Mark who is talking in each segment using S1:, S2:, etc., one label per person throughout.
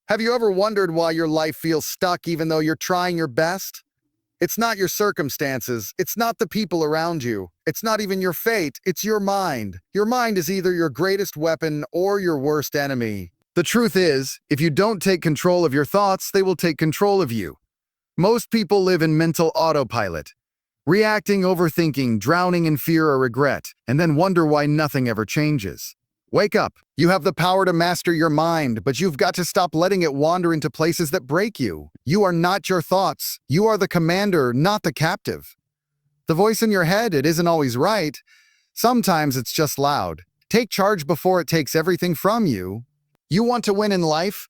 S1: Have you ever wondered why your life feels stuck even though you're trying your best? It's not your circumstances. It's not the people around you. It's not even your fate. It's your mind. Your mind is either your greatest weapon or your worst enemy. The truth is, if you don't take control of your thoughts, they will take control of you. Most people live in mental autopilot, reacting, overthinking, drowning in fear or regret, and then wonder why nothing ever changes. Wake up. You have the power to master your mind, but you've got to stop letting it wander into places that break you. You are not your thoughts. You are the commander, not the captive. The voice in your head, it isn't always right. Sometimes it's just loud. Take charge before it takes everything from you. You want to win in life?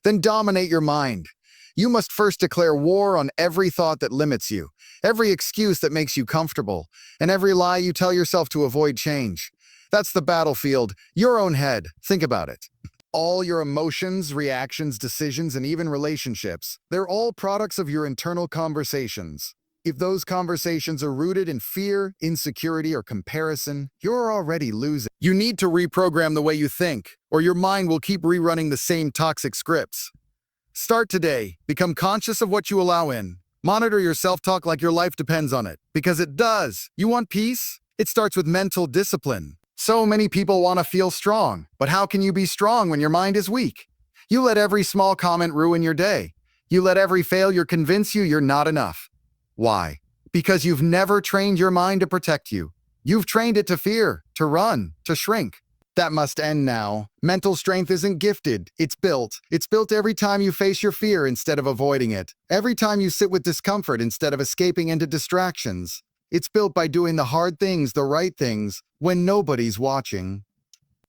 S1: Then dominate your mind. You must first declare war on every thought that limits you, every excuse that makes you comfortable, and every lie you tell yourself to avoid change. That's the battlefield, your own head. Think about it. All your emotions, reactions, decisions, and even relationships, they're all products of your internal conversations. If those conversations are rooted in fear, insecurity, or comparison, you're already losing. You need to reprogram the way you think, or your mind will keep rerunning the same toxic scripts. Start today. Become conscious of what you allow in. Monitor your self-talk like your life depends on it, because it does. You want peace? It starts with mental discipline. So many people want to feel strong, but how can you be strong when your mind is weak? You let every small comment ruin your day. You let every failure convince you you're not enough. Why? Because you've never trained your mind to protect you. You've trained it to fear, to run, to shrink. That must end now. Mental strength isn't gifted, it's built. It's built every time you face your fear instead of avoiding it. Every time you sit with discomfort instead of escaping into distractions. It's built by doing the hard things, the right things, when nobody's watching.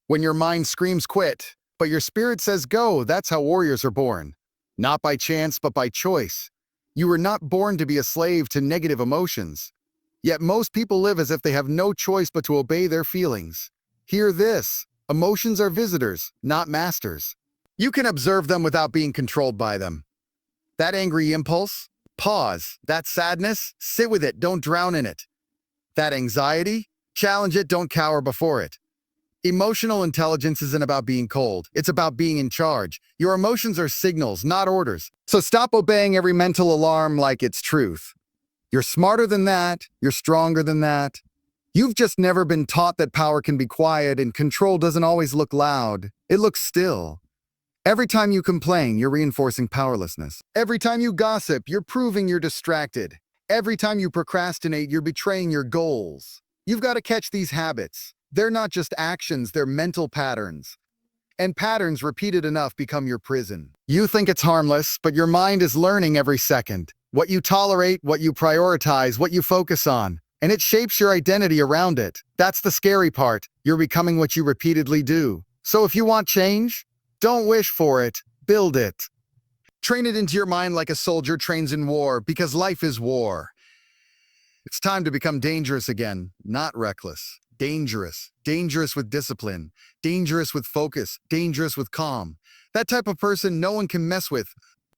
S1: When your mind screams quit, but your spirit says go, that's how warriors are born. Not by chance, but by choice. You were not born to be a slave to negative emotions. Yet most people live as if they have no choice but to obey their feelings. Hear this: emotions are visitors, not masters. You can observe them without being controlled by them. That angry impulse? Pause. That sadness? Sit with it, don't drown in it. That anxiety? Challenge it, don't cower before it. Emotional intelligence isn't about being cold, it's about being in charge. Your emotions are signals, not orders. So stop obeying every mental alarm like it's truth. You're smarter than that, you're stronger than that. You've just never been taught that power can be quiet and control doesn't always look loud. It looks still. Every time you complain, you're reinforcing powerlessness. Every time you gossip, you're proving you're distracted. Every time you procrastinate, you're betraying your goals. You've got to catch these habits. They're not just actions, they're mental patterns. And patterns repeated enough become your prison. You think it's harmless, but your mind is learning every second. What you tolerate, what you prioritize, what you focus on. And it shapes your identity around it. That's the scary part. You're becoming what you repeatedly do. So if you want change, don't wish for it, build it. Train it into your mind like a soldier trains in war, because life is war. It's time to become dangerous again, not reckless. Dangerous. Dangerous with discipline. Dangerous with focus. Dangerous with calm. That type of person no one can mess with.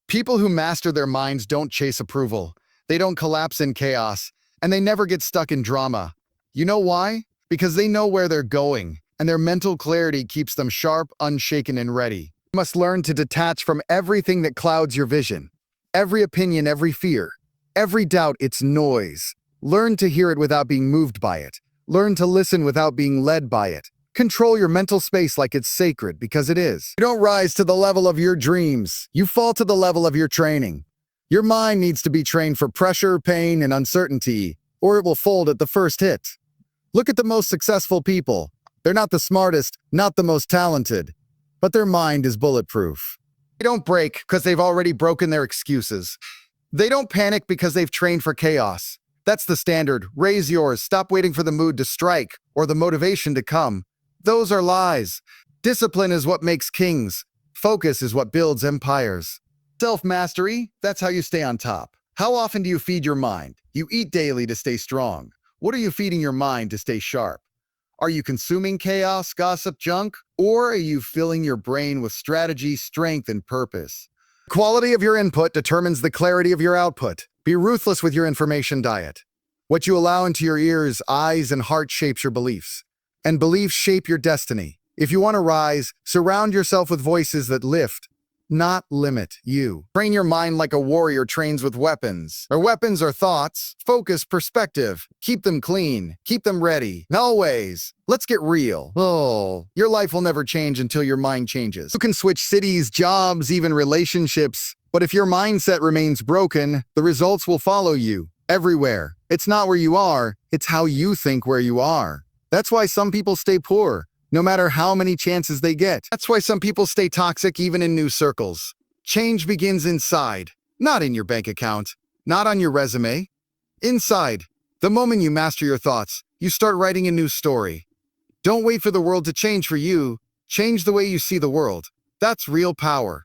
S1: People who master their minds don't chase approval. They don't collapse in chaos. And they never get stuck in drama. You know why? Because they know where they're going, and their mental clarity keeps them sharp, unshaken, and ready. You must learn to detach from everything that clouds your vision. Every opinion, every fear. Every doubt, it's noise. Learn to hear it without being moved by it. Learn to listen without being led by it. Control your mental space like it's sacred, because it is. You don't rise to the level of your dreams. You fall to the level of your training. Your mind needs to be trained for pressure, pain, and uncertainty, or it will fold at the first hit. Look at the most successful people. They're not the smartest, not the most talented, but their mind is bulletproof. They don't break because they've already broken their excuses. They don't panic because they've trained for chaos. That's the standard. Raise yours. Stop waiting for the mood to strike or the motivation to come. Those are lies. Discipline is what makes kings. Focus is what builds empires. Self-mastery, that's how you stay on top. How often do you feed your mind? You eat daily to stay strong. What are you feeding your mind to stay sharp? Are you consuming chaos, gossip, junk? Or are you filling your brain with strategy, strength, and purpose? The quality of your input determines the clarity of your output. Be ruthless with your information diet. What you allow into your ears, eyes, and heart shapes your beliefs. And beliefs shape your destiny. If you want to rise, surround yourself with voices that lift, not limit you. Train your mind like a warrior trains with weapons. Or weapons are thoughts, focus, perspective. Keep them clean. Keep them ready. Always. Let's get real. Oh, your life will never change until your mind changes. You can switch cities, jobs, even relationships. But if your mindset remains broken, the results will follow you everywhere. It's not where you are, it's how you think where you are. That's why some people stay poor, no matter how many chances they get. That's why some people stay toxic even in new circles. Change begins inside, not in your bank account, not on your resume. Inside. The moment you master your thoughts, you start writing a new story. Don't wait for the world to change for you. Change the way you see the world. That's real power.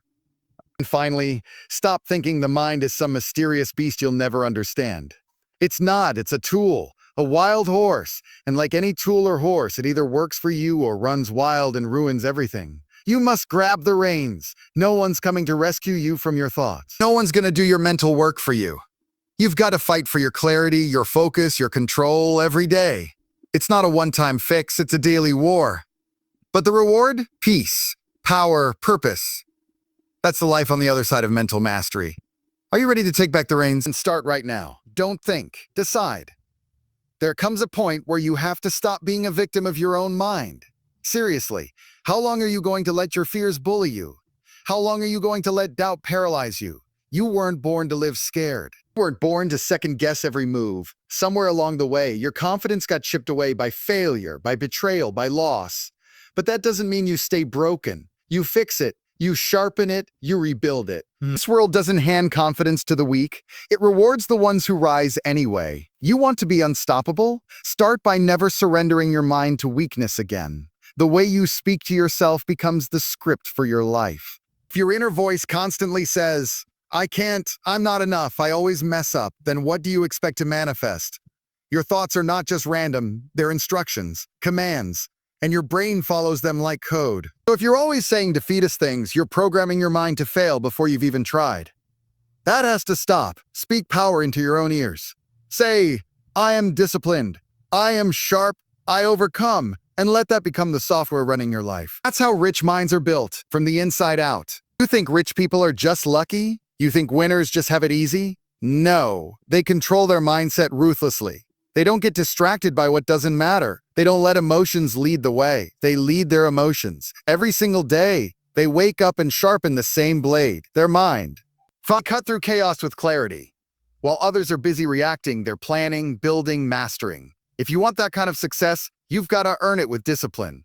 S1: And finally, stop thinking the mind is some mysterious beast you'll never understand. It's not, it's a tool, a wild horse. And like any tool or horse, it either works for you or runs wild and ruins everything. You must grab the reins. No one's coming to rescue you from your thoughts. No one's gonna do your mental work for you. You've got to fight for your clarity, your focus, your control every day. It's not a one-time fix, it's a daily war. But the reward? Peace, power, purpose. That's the life on the other side of mental mastery. Are you ready to take back the reins and start right now? Don't think, decide. There comes a point where you have to stop being a victim of your own mind. Seriously, how long are you going to let your fears bully you? How long are you going to let doubt paralyze you? You weren't born to live scared. You weren't born to second-guess every move. Somewhere along the way, your confidence got chipped away by failure, by betrayal, by loss. But that doesn't mean you stay broken. You fix it. You sharpen it, you rebuild it. This world doesn't hand confidence to the weak. It rewards the ones who rise anyway. You want to be unstoppable? Start by never surrendering your mind to weakness again. The way you speak to yourself becomes the script for your life. If your inner voice constantly says, I can't, I'm not enough, I always mess up, then what do you expect to manifest? Your thoughts are not just random, they're instructions, commands. And your brain follows them like code. So if you're always saying defeatist things, you're programming your mind to fail before you've even tried. That has to stop. Speak power into your own ears. Say, I am disciplined, I am sharp, I overcome, and let that become the software running your life. That's how rich minds are built, from the inside out. You think rich people are just lucky? You think winners just have it easy? No, they control their mindset ruthlessly. They don't get distracted by what doesn't matter. They don't let emotions lead the way. They lead their emotions. Every single day, they wake up and sharpen the same blade, their mind. Cut through chaos with clarity. While others are busy reacting, they're planning, building, mastering. If you want that kind of success, you've got to earn it with discipline.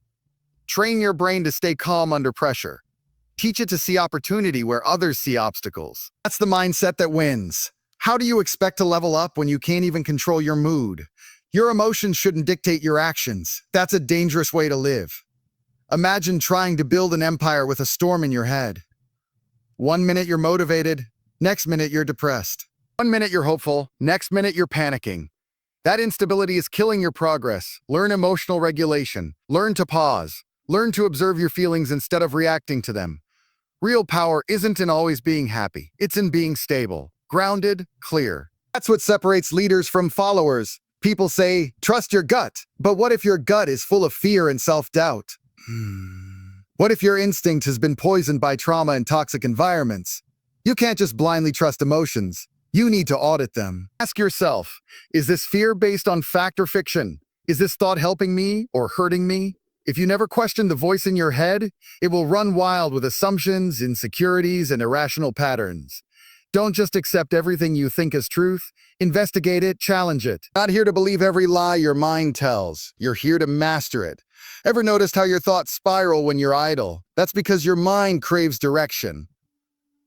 S1: Train your brain to stay calm under pressure. Teach it to see opportunity where others see obstacles. That's the mindset that wins. How do you expect to level up when you can't even control your mood? Your emotions shouldn't dictate your actions. That's a dangerous way to live. Imagine trying to build an empire with a storm in your head. 1 minute you're motivated, next minute you're depressed. 1 minute you're hopeful, next minute you're panicking. That instability is killing your progress. Learn emotional regulation. Learn to pause. Learn to observe your feelings instead of reacting to them. Real power isn't in always being happy. It's in being stable. Grounded, clear. That's what separates leaders from followers. People say, trust your gut. But what if your gut is full of fear and self-doubt? What if your instinct has been poisoned by trauma and toxic environments? You can't just blindly trust emotions. You need to audit them. Ask yourself, is this fear based on fact or fiction? Is this thought helping me or hurting me? If you never question the voice in your head, it will run wild with assumptions, insecurities, and irrational patterns. Don't just accept everything you think is truth. Investigate it, challenge it. Not here to believe every lie your mind tells. You're here to master it. Ever noticed how your thoughts spiral when you're idle? That's because your mind craves direction.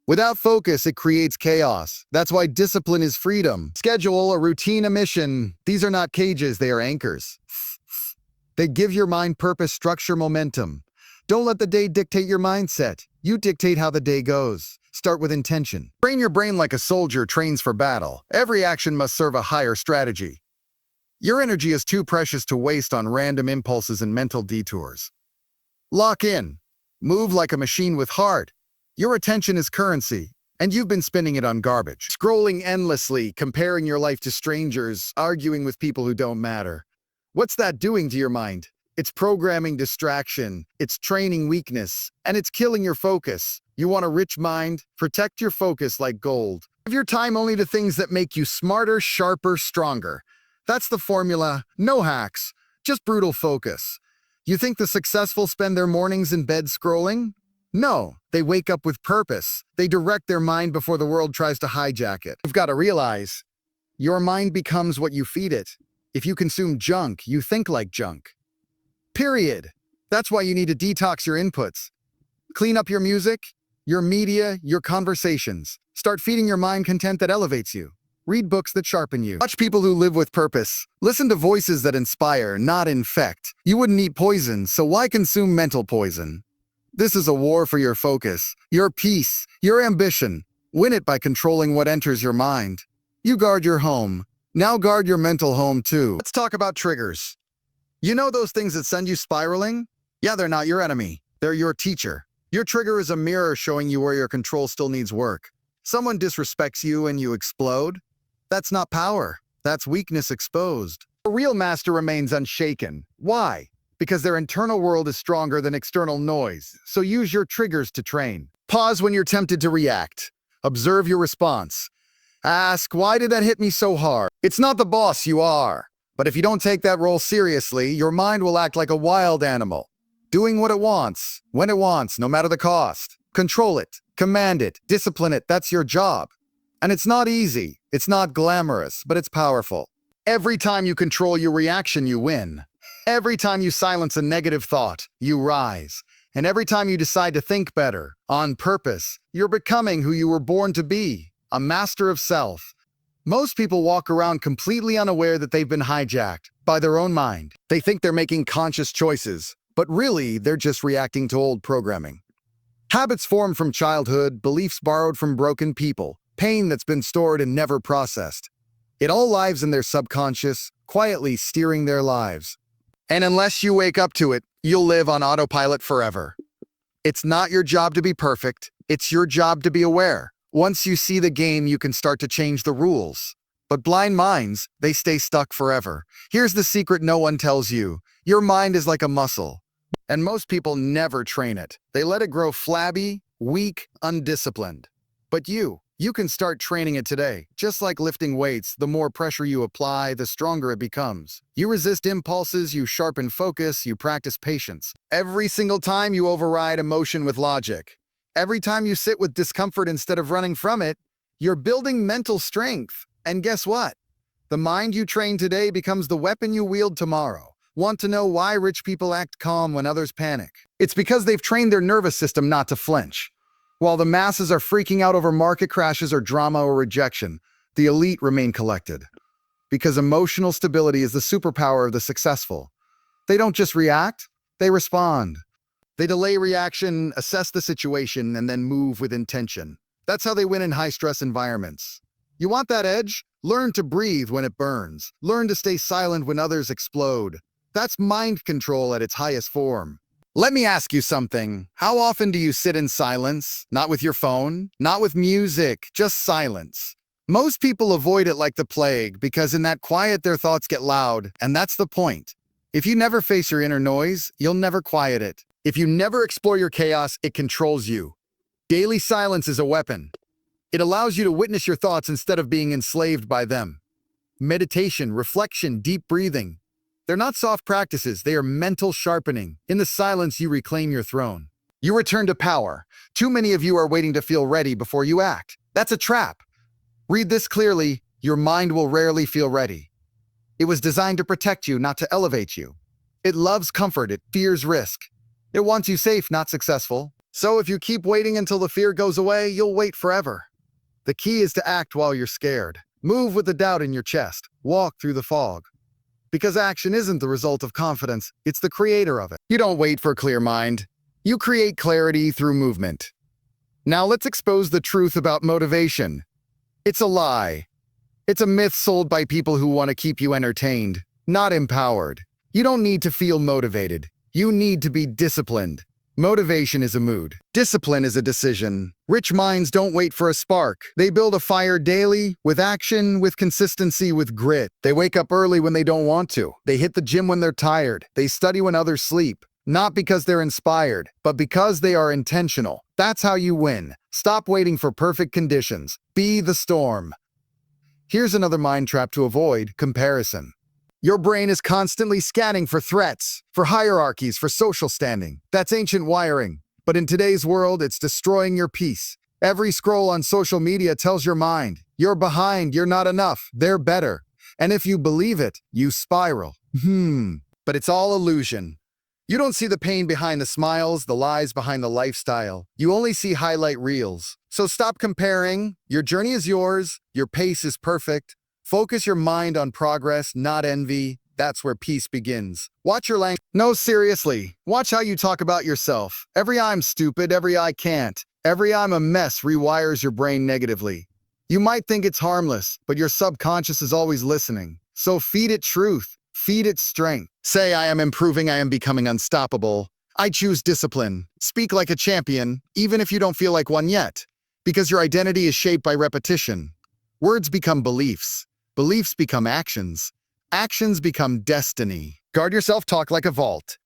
S1: Without focus, it creates chaos. That's why discipline is freedom. Schedule, a routine, a mission. These are not cages, they are anchors. They give your mind purpose, structure, momentum. Don't let the day dictate your mindset. You dictate how the day goes. Start with intention. Train your brain like a soldier trains for battle. Every action must serve a higher strategy. Your energy is too precious to waste on random impulses and mental detours. Lock in. Move like a machine with heart. Your attention is currency, and you've been spending it on garbage. Scrolling endlessly, comparing your life to strangers, arguing with people who don't matter. What's that doing to your mind? It's programming distraction, it's training weakness, and it's killing your focus. You want a rich mind? Protect your focus like gold. Give your time only to things that make you smarter, sharper, stronger. That's the formula. No hacks, just brutal focus. You think the successful spend their mornings in bed scrolling? No, they wake up with purpose. They direct their mind before the world tries to hijack it. You've got to realize, your mind becomes what you feed it. If you consume junk, you think like junk. Period. That's why you need to detox your inputs. Clean up your music, your media, your conversations. Start feeding your mind content that elevates you. Read books that sharpen you. Watch people who live with purpose. Listen to voices that inspire, not infect. You wouldn't eat poison, so why consume mental poison? This is a war for your focus, your peace, your ambition. Win it by controlling what enters your mind. You guard your home. Now guard your mental home too. Let's talk about triggers. You know those things that send you spiraling? Yeah, they're not your enemy. They're your teacher. Your trigger is a mirror showing you where your control still needs work. Someone disrespects you and you explode. That's not power. That's weakness exposed. A real master remains unshaken. Why? Because their internal world is stronger than external noise. So use your triggers to train. Pause when you're tempted to react. Observe your response. Ask, why did that hit me so hard? It's not the boss you are. But if you don't take that role seriously, your mind will act like a wild animal, doing what it wants, when it wants, no matter the cost. Control it, command it, discipline it. That's your job. And it's not easy. It's not glamorous, but it's powerful. Every time you control your reaction, you win. Every time you silence a negative thought, you rise. And every time you decide to think better, on purpose, you're becoming who you were born to be, a master of self. Most people walk around completely unaware that they've been hijacked by their own mind. They think they're making conscious choices, but really, they're just reacting to old programming. Habits formed from childhood, beliefs borrowed from broken people, pain that's been stored and never processed. It all lives in their subconscious, quietly steering their lives. And unless you wake up to it, you'll live on autopilot forever. It's not your job to be perfect. It's your job to be aware. Once you see the game, you can start to change the rules. But blind minds, they stay stuck forever. Here's the secret no one tells you. Your mind is like a muscle. And most people never train it. They let it grow flabby, weak, undisciplined. But you can start training it today. Just like lifting weights, the more pressure you apply, the stronger it becomes. You resist impulses, you sharpen focus, you practice patience. Every single time you override emotion with logic. Every time you sit with discomfort instead of running from it, you're building mental strength. And guess what? The mind you train today becomes the weapon you wield tomorrow. Want to know why rich people act calm when others panic? It's because they've trained their nervous system not to flinch. While the masses are freaking out over market crashes or drama or rejection, the elite remain collected. Because emotional stability is the superpower of the successful. They don't just react, they respond. They delay reaction, assess the situation, and then move with intention. That's how they win in high-stress environments. You want that edge? Learn to breathe when it burns. Learn to stay silent when others explode. That's mind control at its highest form. Let me ask you something. How often do you sit in silence? Not with your phone, not with music, just silence. Most people avoid it like the plague because in that quiet their thoughts get loud, and that's the point. If you never face your inner noise, you'll never quiet it. If you never explore your chaos, it controls you. Daily silence is a weapon. It allows you to witness your thoughts instead of being enslaved by them. Meditation, reflection, deep breathing. They're not soft practices, they are mental sharpening. In the silence, you reclaim your throne. You return to power. Too many of you are waiting to feel ready before you act. That's a trap. Read this clearly, your mind will rarely feel ready. It was designed to protect you, not to elevate you. It loves comfort, it fears risk. It wants you safe, not successful. So if you keep waiting until the fear goes away, you'll wait forever. The key is to act while you're scared. Move with the doubt in your chest. Walk through the fog. Because action isn't the result of confidence, it's the creator of it. You don't wait for a clear mind. You create clarity through movement. Now let's expose the truth about motivation. It's a lie. It's a myth sold by people who want to keep you entertained, not empowered. You don't need to feel motivated. You need to be disciplined. Motivation is a mood. Discipline is a decision. Rich minds don't wait for a spark. They build a fire daily, with action, with consistency, with grit. They wake up early when they don't want to. They hit the gym when they're tired. They study when others sleep. Not because they're inspired, but because they are intentional. That's how you win. Stop waiting for perfect conditions. Be the storm. Here's another mind trap to avoid: comparison. Your brain is constantly scanning for threats, for hierarchies, for social standing. That's ancient wiring. But in today's world, it's destroying your peace. Every scroll on social media tells your mind, you're behind, you're not enough, they're better. And if you believe it, you spiral. But it's all illusion. You don't see the pain behind the smiles, the lies behind the lifestyle. You only see highlight reels. So stop comparing. Your journey is yours. Your pace is perfect. Focus your mind on progress, not envy. That's where peace begins. Watch your language. No, seriously. Watch how you talk about yourself. Every "I'm stupid," every "I can't," every "I'm a mess" rewires your brain negatively. You might think it's harmless, but your subconscious is always listening. So feed it truth. Feed it strength. Say, "I am improving, I am becoming unstoppable. I choose discipline." Speak like a champion, even if you don't feel like one yet, because your identity is shaped by repetition. Words become beliefs. Beliefs become actions. Actions become destiny. Guard your self-talk like a vault.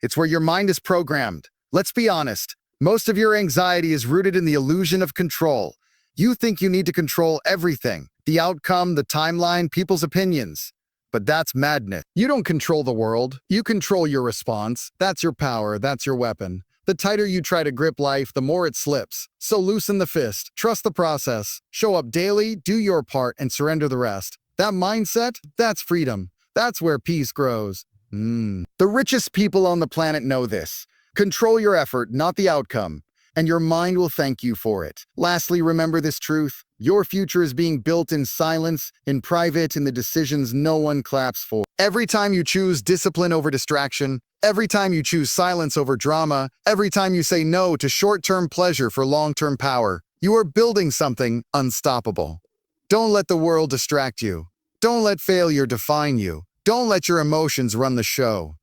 S1: It's where your mind is programmed. Let's be honest. Most of your anxiety is rooted in the illusion of control. You think you need to control everything: the outcome, the timeline, people's opinions. But that's madness. You don't control the world. You control your response. That's your power. That's your weapon. The tighter you try to grip life, the more it slips. So loosen the fist. Trust the process. Show up daily, do your part, and surrender the rest. That mindset, that's freedom. That's where peace grows. The richest people on the planet know this. Control your effort, not the outcome, and your mind will thank you for it. Lastly, remember this truth. Your future is being built in silence, in private, in the decisions no one claps for. Every time you choose discipline over distraction, every time you choose silence over drama, every time you say no to short-term pleasure for long-term power, you are building something unstoppable. Don't let the world distract you. Don't let failure define you. Don't let your emotions run the show.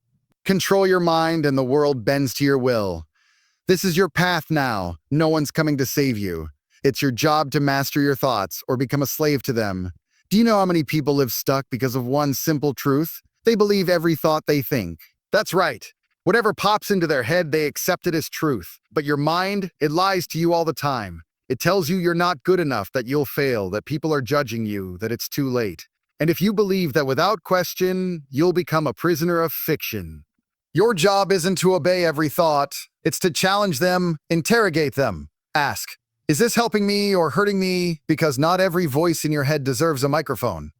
S1: Control your mind and the world bends to your will. This is your path now. No one's coming to save you. It's your job to master your thoughts or become a slave to them. Do you know how many people live stuck because of one simple truth? They believe every thought they think. That's right. Whatever pops into their head, they accept it as truth. But your mind, it lies to you all the time. It tells you you're not good enough, that you'll fail, that people are judging you, that it's too late. And if you believe that without question, you'll become a prisoner of fiction. Your job isn't to obey every thought. It's to challenge them, interrogate them. Ask, is this helping me or hurting me? Because not every voice in your head deserves a microphone.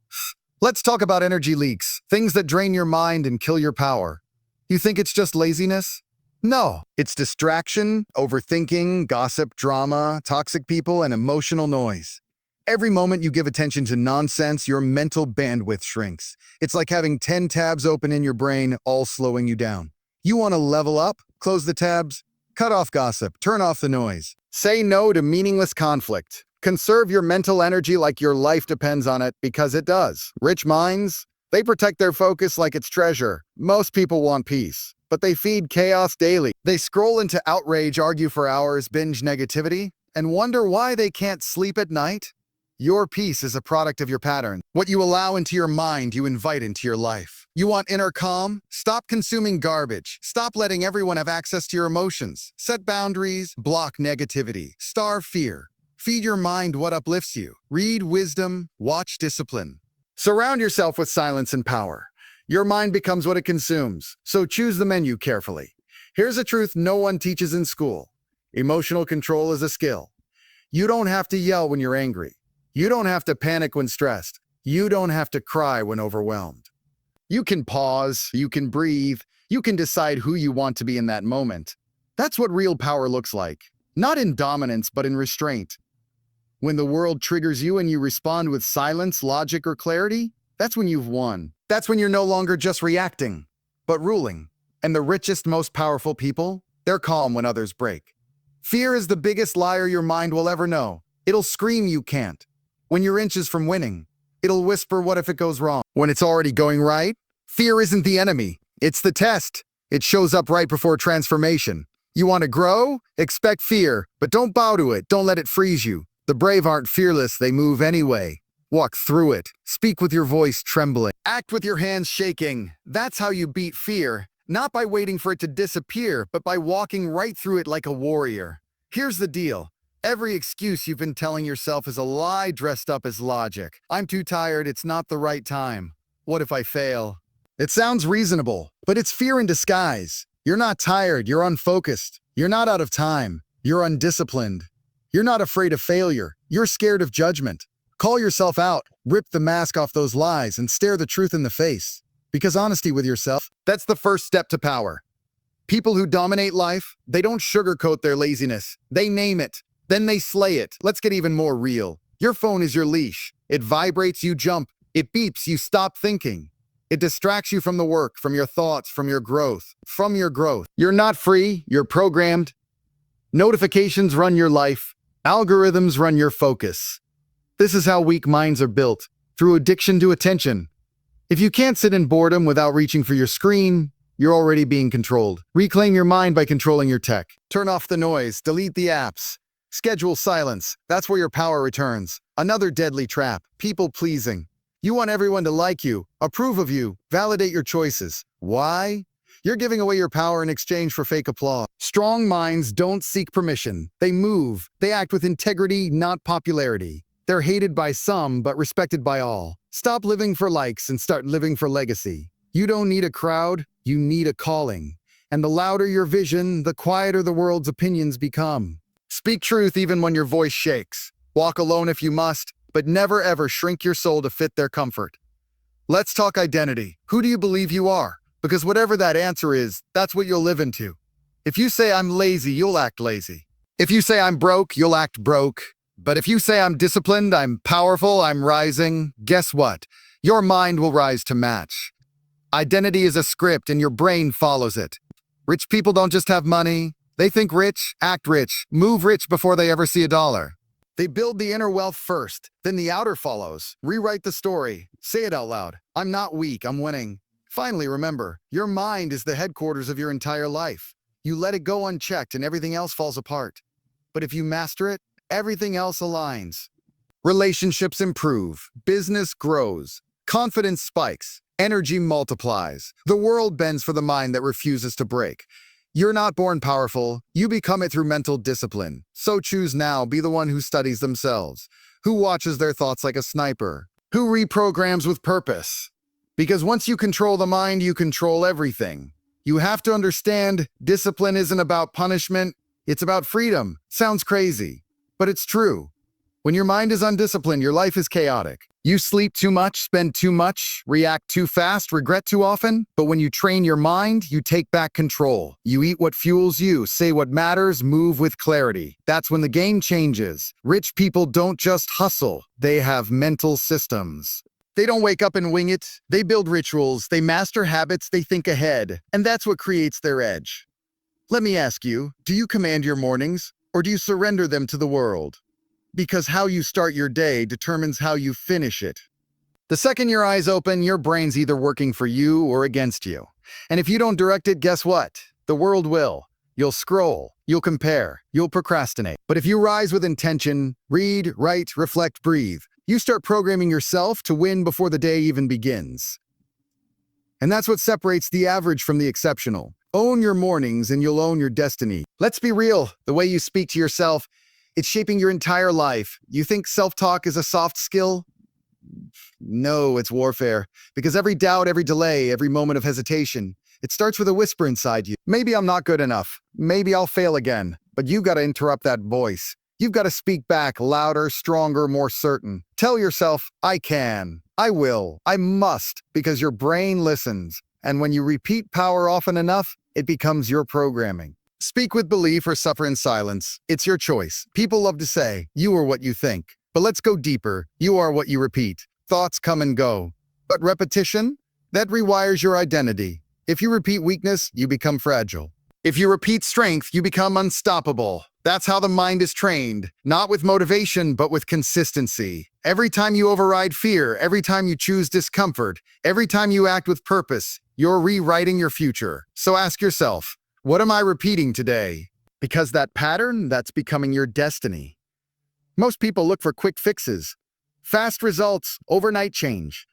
S1: Let's talk about energy leaks, things that drain your mind and kill your power. You think it's just laziness? No, it's distraction, overthinking, gossip, drama, toxic people, and emotional noise. Every moment you give attention to nonsense, your mental bandwidth shrinks. It's like having 10 tabs open in your brain, all slowing you down. You want to level up? Close the tabs. Cut off gossip. Turn off the noise. Say no to meaningless conflict. Conserve your mental energy like your life depends on it, because it does. Rich minds, they protect their focus like it's treasure. Most people want peace, but they feed chaos daily. They scroll into outrage, argue for hours, binge negativity, and wonder why they can't sleep at night. Your peace is a product of your pattern. What you allow into your mind, you invite into your life. You want inner calm? Stop consuming garbage. Stop letting everyone have access to your emotions. Set boundaries, block negativity, starve fear. Feed your mind what uplifts you. Read wisdom, watch discipline. Surround yourself with silence and power. Your mind becomes what it consumes, so choose the menu carefully. Here's a truth no one teaches in school. Emotional control is a skill. You don't have to yell when you're angry. You don't have to panic when stressed. You don't have to cry when overwhelmed. You can pause, you can breathe, you can decide who you want to be in that moment. That's what real power looks like. Not in dominance, but in restraint. When the world triggers you and you respond with silence, logic, or clarity, that's when you've won. That's when you're no longer just reacting, but ruling. And the richest, most powerful people, they're calm when others break. Fear is the biggest liar your mind will ever know. It'll scream you can't. When you're inches from winning, it'll whisper, what if it goes wrong? When it's already going right, fear isn't the enemy. It's the test. It shows up right before transformation. You want to grow? Expect fear, but don't bow to it. Don't let it freeze you. The brave aren't fearless, they move anyway. Walk through it. Speak with your voice trembling. Act with your hands shaking. That's how you beat fear. Not by waiting for it to disappear, but by walking right through it like a warrior. Here's the deal. Every excuse you've been telling yourself is a lie dressed up as logic. I'm too tired, it's not the right time. What if I fail? It sounds reasonable, but it's fear in disguise. You're not tired, you're unfocused. You're not out of time, you're undisciplined. You're not afraid of failure, you're scared of judgment. Call yourself out, rip the mask off those lies, and stare the truth in the face. Because honesty with yourself, that's the first step to power. People who dominate life, they don't sugarcoat their laziness. They name it. Then they slay it. Let's get even more real. Your phone is your leash. It vibrates, you jump. It beeps, you stop thinking. It distracts you from the work, from your thoughts, from your growth. You're not free, you're programmed. Notifications run your life. Algorithms run your focus. This is how weak minds are built, through addiction to attention. If you can't sit in boredom without reaching for your screen, you're already being controlled. Reclaim your mind by controlling your tech. Turn off the noise, delete the apps. Schedule silence. That's where your power returns. Another deadly trap, people-pleasing. You want everyone to like you, approve of you, validate your choices. Why? You're giving away your power in exchange for fake applause. Strong minds don't seek permission. They move. They act with integrity, not popularity. They're hated by some, but respected by all. Stop living for likes and start living for legacy. You don't need a crowd, you need a calling. And the louder your vision, the quieter the world's opinions become. Speak truth even when your voice shakes. Walk alone if you must, but never ever shrink your soul to fit their comfort. Let's talk identity. Who do you believe you are? Because whatever that answer is, that's what you'll live into. If you say I'm lazy, you'll act lazy. If you say I'm broke, you'll act broke. But if you say I'm disciplined, I'm powerful, I'm rising, guess what? Your mind will rise to match. Identity is a script and your brain follows it. Rich people don't just have money. They think rich, act rich, move rich before they ever see a dollar. They build the inner wealth first, then the outer follows. Rewrite the story. Say it out loud. I'm not weak, I'm winning. Finally, remember, your mind is the headquarters of your entire life. You let it go unchecked and everything else falls apart. But if you master it, everything else aligns. Relationships improve, business grows, confidence spikes, energy multiplies. The world bends for the mind that refuses to break. You're not born powerful, you become it through mental discipline. So choose now, be the one who studies themselves, who watches their thoughts like a sniper, who reprograms with purpose. Because once you control the mind, you control everything. You have to understand, discipline isn't about punishment, it's about freedom. Sounds crazy, but it's true. When your mind is undisciplined, your life is chaotic. You sleep too much, spend too much, react too fast, regret too often. But when you train your mind, you take back control. You eat what fuels you, say what matters, move with clarity. That's when the game changes. Rich people don't just hustle, they have mental systems. They don't wake up and wing it. They build rituals, they master habits, they think ahead. And that's what creates their edge. Let me ask you, do you command your mornings, or do you surrender them to the world? Because how you start your day determines how you finish it. The second your eyes open, your brain's either working for you or against you. And if you don't direct it, guess what? The world will. You'll scroll, you'll compare, you'll procrastinate. But if you rise with intention, read, write, reflect, breathe, you start programming yourself to win before the day even begins. And that's what separates the average from the exceptional. Own your mornings and you'll own your destiny. Let's be real, the way you speak to yourself, it's shaping your entire life. You think self-talk is a soft skill? No, it's warfare. Because every doubt, every delay, every moment of hesitation, it starts with a whisper inside you. Maybe I'm not good enough. Maybe I'll fail again. But you've got to interrupt that voice. You've got to speak back louder, stronger, more certain. Tell yourself, I can, I will, I must, because your brain listens. And when you repeat power often enough, it becomes your programming. Speak with belief or suffer in silence. It's your choice. People love to say, you are what you think. But let's go deeper. You are what you repeat. Thoughts come and go. But repetition? That rewires your identity. If you repeat weakness, you become fragile. If you repeat strength, you become unstoppable. That's how the mind is trained. Not with motivation, but with consistency. Every time you override fear, every time you choose discomfort, every time you act with purpose, you're rewriting your future. So ask yourself, what am I repeating today? Because that pattern, that's becoming your destiny. Most people look for quick fixes, fast results, overnight change.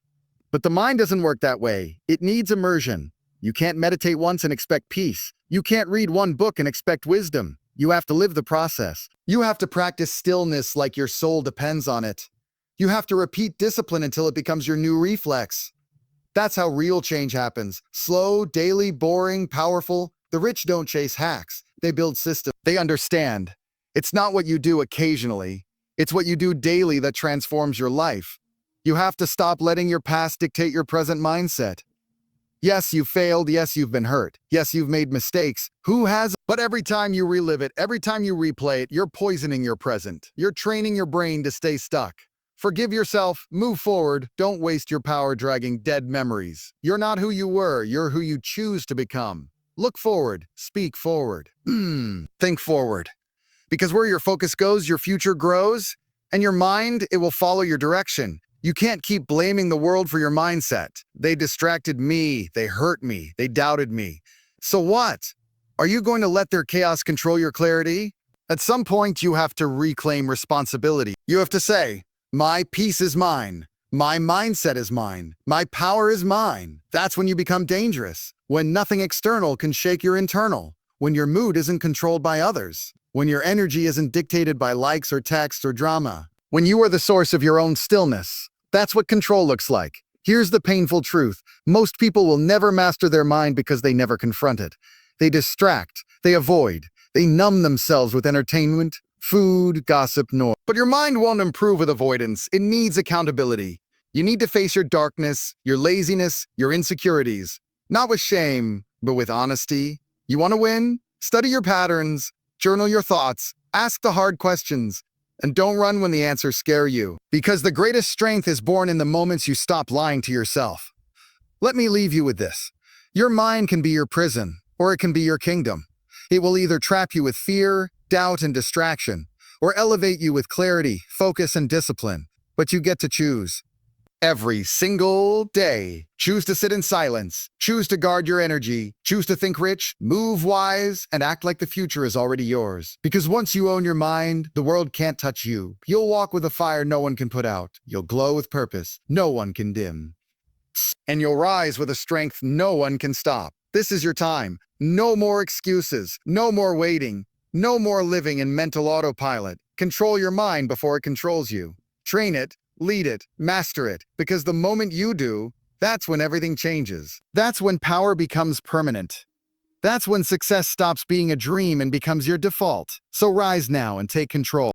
S1: But the mind doesn't work that way. It needs immersion. You can't meditate once and expect peace. You can't read one book and expect wisdom. You have to live the process. You have to practice stillness like your soul depends on it. You have to repeat discipline until it becomes your new reflex. That's how real change happens. Slow, daily, boring, powerful. The rich don't chase hacks. They build systems. They understand. It's not what you do occasionally. It's what you do daily that transforms your life. You have to stop letting your past dictate your present mindset. Yes, you failed. Yes, you've been hurt. Yes, you've made mistakes. Who has? But every time you relive it, every time you replay it, you're poisoning your present. You're training your brain to stay stuck. Forgive yourself, move forward, don't waste your power dragging dead memories. You're not who you were, you're who you choose to become. Look forward, speak forward. Think forward. Because where your focus goes, your future grows, and your mind, it will follow your direction. You can't keep blaming the world for your mindset. They distracted me, they hurt me, they doubted me. So what? Are you going to let their chaos control your clarity? At some point, you have to reclaim responsibility. You have to say, my peace is mine. My mindset is mine. My power is mine. That's when you become dangerous. When nothing external can shake your internal. When your mood isn't controlled by others. When your energy isn't dictated by likes or texts or drama. When you are the source of your own stillness. That's what control looks like. Here's the painful truth. Most people will never master their mind because they never confront it. They distract. They avoid. They numb themselves with entertainment, food, gossip, noise. But your mind won't improve with avoidance. It needs accountability. You need to face your darkness, your laziness, your insecurities. Not with shame, but with honesty. You want to win? Study your patterns, journal your thoughts, ask the hard questions, and don't run when the answers scare you. Because the greatest strength is born in the moments you stop lying to yourself. Let me leave you with this. Your mind can be your prison, or it can be your kingdom. It will either trap you with fear, doubt, and distraction, or elevate you with clarity, focus, and discipline. But you get to choose. Every single day. Choose to sit in silence. Choose to guard your energy. Choose to think rich, move wise, and act like the future is already yours. Because once you own your mind, the world can't touch you. You'll walk with a fire no one can put out. You'll glow with purpose no one can dim. And you'll rise with a strength no one can stop. This is your time. No more excuses. No more waiting. No more living in mental autopilot. Control your mind before it controls you. Train it, lead it, master it, because the moment you do, that's when everything changes. That's when power becomes permanent. That's when success stops being a dream and becomes your default. So rise now and take control.